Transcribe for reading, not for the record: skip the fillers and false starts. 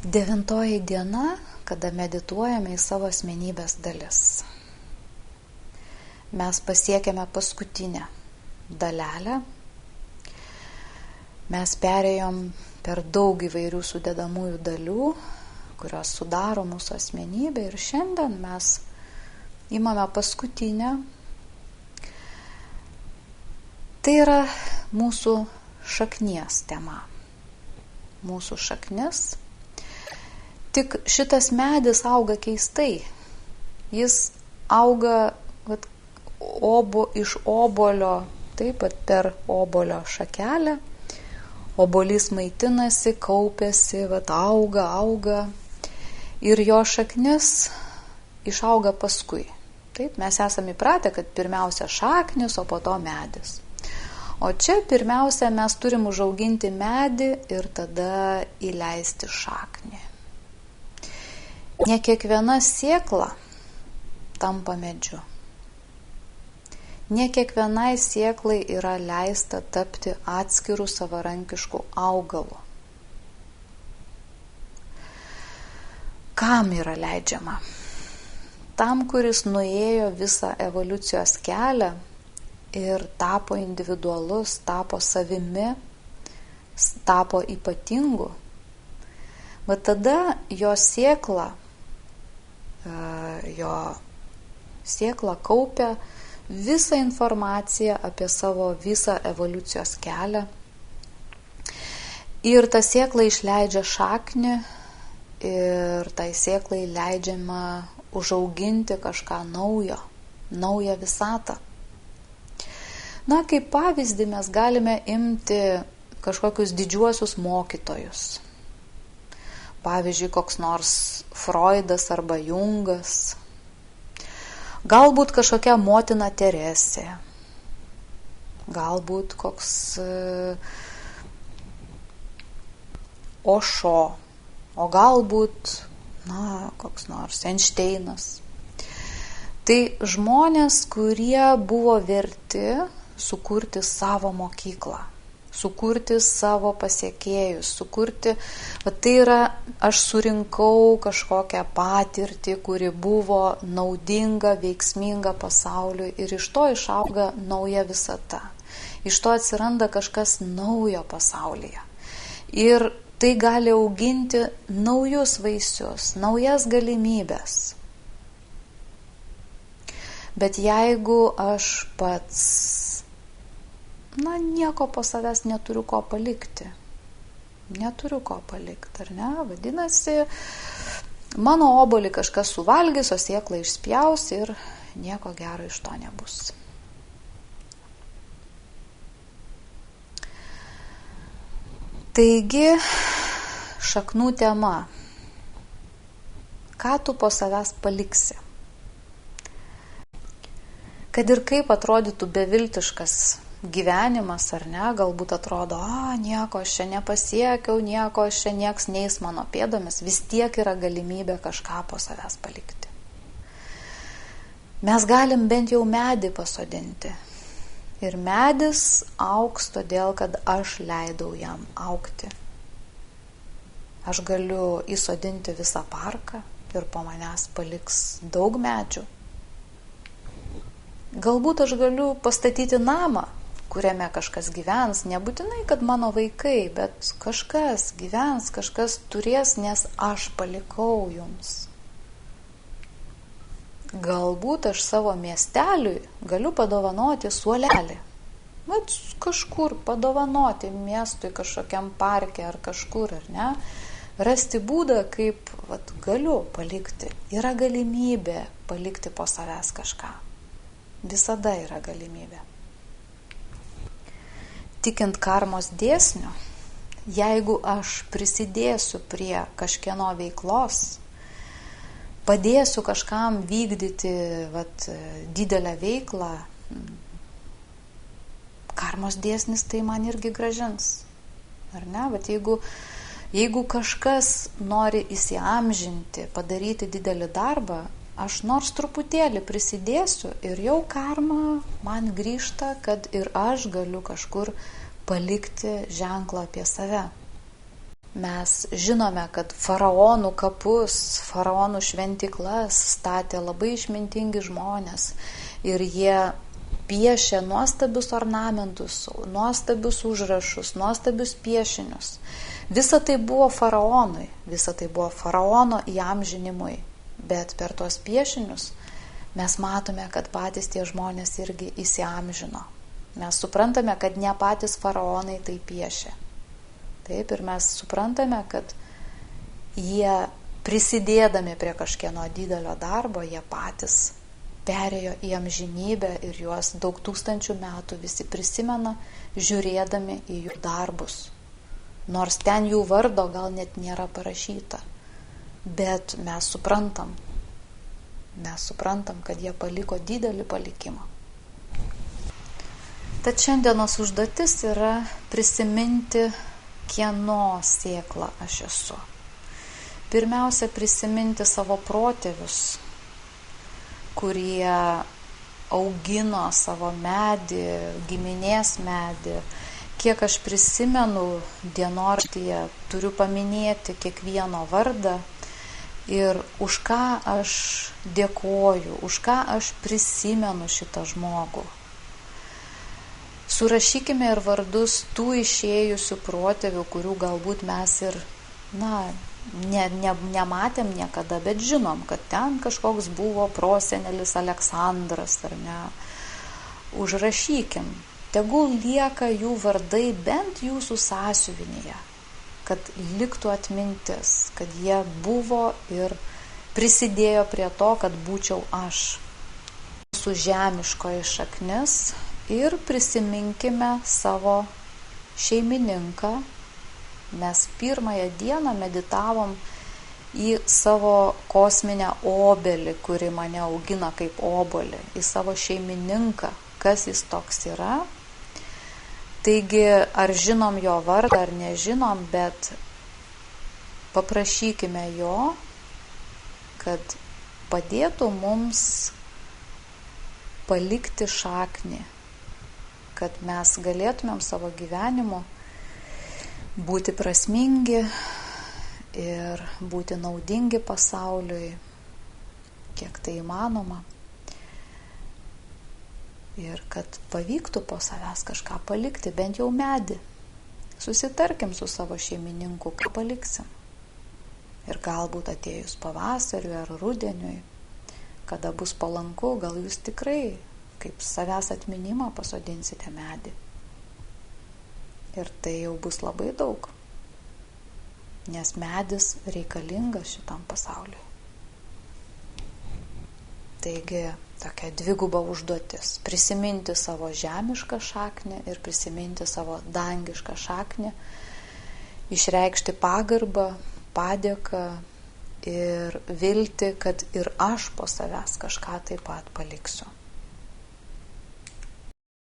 9 diena, kada medituojame į savo asmenybės dalis. Mes pasiekėme paskutinę dalelę. Mes perėjom per daug įvairių sudedamųjų dalių, kurios sudaro mūsų asmenybę, ir šiandien mes imame paskutinę. Tai yra mūsų šaknies tema. Mūsų šaknis. Tik šitas medis auga keistai. Jis auga iš obolio, taip pat per obolio šakelę. Obolys maitinasi, kaupiasi, auga. Ir jo šaknis išauga paskui. Taip, mes esame įpratę, kad pirmiausia šaknis, o po to medis. O čia pirmiausia mes turim užauginti medį ir tada įleisti šaknį. Ne kiekviena sėkla tampa medžiu. Ne kiekvienai sėklai yra leista tapti atskirų savarankiškų augalų. Kam yra leidžiama? Tam, kuris nuėjo visą evoliucijos kelią ir tapo individualus, tapo savimi, tapo ypatingu. Bet tada jo sėkla kaupia visą informaciją apie savo visą evoliucijos kelią. Ir ta sėkla išleidžia šaknį ir tai sėklai leidžiama užauginti kažką naują visatą. Na, kaip pavyzdį mes galime imti kažkokius didžiuosius mokytojus. Pavyzdžiui, koks nors Freudas arba Jungas. Galbūt kažkokia motina Teresė. Galbūt koks Ošo. O galbūt, koks nors Einšteinas. Tai žmonės, kurie buvo verti sukurti savo mokyklą, sukurti savo pasiekėjus, tai yra, aš surinkau kažkokią patirtį, kuri buvo naudinga, veiksminga pasauliui, ir iš to išauga nauja visata. Iš to atsiranda kažkas naujo pasaulyje. Ir tai gali auginti naujus vaisius, naujas galimybės. Bet jeigu aš pats nieko po savęs neturiu ko palikti. Ar ne? Vadinasi, mano obolį kažkas suvalgys, o sėklą išspjaus ir nieko gero iš to nebus. Taigi, šaknų tema. Ką tu po savęs paliksi? Kad ir kaip atrodytų beviltiškas gyvenimas, ar ne, galbūt atrodo, nieko aš čia nepasiekiau, nieks neis mano pėdomis, vis tiek yra galimybė kažką po savęs palikti. Mes galim bent jau medį pasodinti. Ir medis augs todėl, kad aš leidau jam augti. Aš galiu įsodinti visą parką ir po manęs paliks daug medžių. Galbūt aš galiu pastatyti namą, kuriame kažkas gyvens, nebūtinai, kad mano vaikai, bet kažkas gyvens, kažkas turės, nes aš palikau jums. Galbūt aš savo miesteliui galiu padovanoti suolelį. Kažkur padovanoti miestui, kažkokiam parke ar kažkur, ar ne? Rasti būdą, kaip galiu palikti. Yra galimybė palikti po savęs kažką. Visada yra galimybė. Tikint karmos dėsniu, jeigu aš prisidėsiu prie kažkieno veiklos, padėsiu kažkam vykdyti didelę veiklą, karmos dėsnis tai man irgi grąžins. Ar ne? Jeigu kažkas nori įsiamžinti, padaryti didelį darbą, aš nors truputėlį prisidėsiu ir jau karma man grįžta, kad ir aš galiu kažkur palikti ženklą apie save. Mes žinome, kad faraonų kapus, faraonų šventyklas statė labai išmintingi žmonės ir jie piešė nuostabius ornamentus, nuostabius užrašus, nuostabius piešinius. Visa tai buvo faraonui, visa tai buvo faraono įamžinimui, bet per tuos piešinius mes matome, kad patys tie žmonės irgi įsiamžino. Mes suprantame, kad ne patys faraonai tai piešė. Taip, ir mes suprantame, kad jie prisidėdami prie kažkieno didelio darbo, jie patys perėjo į amžinybę ir juos daug tūkstančių metų visi prisimena, žiūrėdami į jų darbus. Nors ten jų vardo gal net nėra parašyta, bet mes suprantam, kad jie paliko didelį palikimą. Tad šiandienos užduotis yra prisiminti, kieno sėkla aš esu. Pirmiausia, prisiminti savo protėvius, kurie augino savo medį, giminės medį. Kiek aš prisimenu dienoraštyje, turiu paminėti kiekvieno vardą ir už ką aš dėkoju, už ką aš prisimenu šitą žmogų. Surašykime ir vardus tų išėjusių protėvių, kurių galbūt mes ir nematėm niekada, bet žinom, kad ten kažkoks buvo prosenelis Aleksandras, ar ne. Užrašykim, tegul lieka jų vardai bent jūsų sąsiuvinyje, kad liktų atmintis, kad jie buvo ir prisidėjo prie to, kad būčiau aš. Mūsų žemiškoji šaknis. Ir prisiminkime savo šeimininką. Mes pirmąją dieną meditavom į savo kosminę obelį, kuri mane augina kaip obolį, į savo šeimininką, kas jis toks yra. Taigi, ar žinom jo vardą, ar nežinom, bet paprašykime jo, kad padėtų mums palikti šaknį, kad mes galėtumėm savo gyvenimu būti prasmingi ir būti naudingi pasauliui, kiek tai įmanoma. Ir kad pavyktų po savęs kažką palikti, bent jau medį. Susitarkim su savo šeimininku, ką paliksim. Ir galbūt atėjus pavasariui ar rudeniui, kada bus palanku, gal jūs tikrai kaip savęs atminimą pasodinsite medį. Ir tai jau bus labai daug, nes medis reikalingas šitam pasauliui. Taigi, tokia dviguba užduotis – prisiminti savo žemišką šaknį ir prisiminti savo dangišką šaknį, išreikšti pagarbą, padėką ir viltį, kad ir aš po savęs kažką taip pat paliksiu.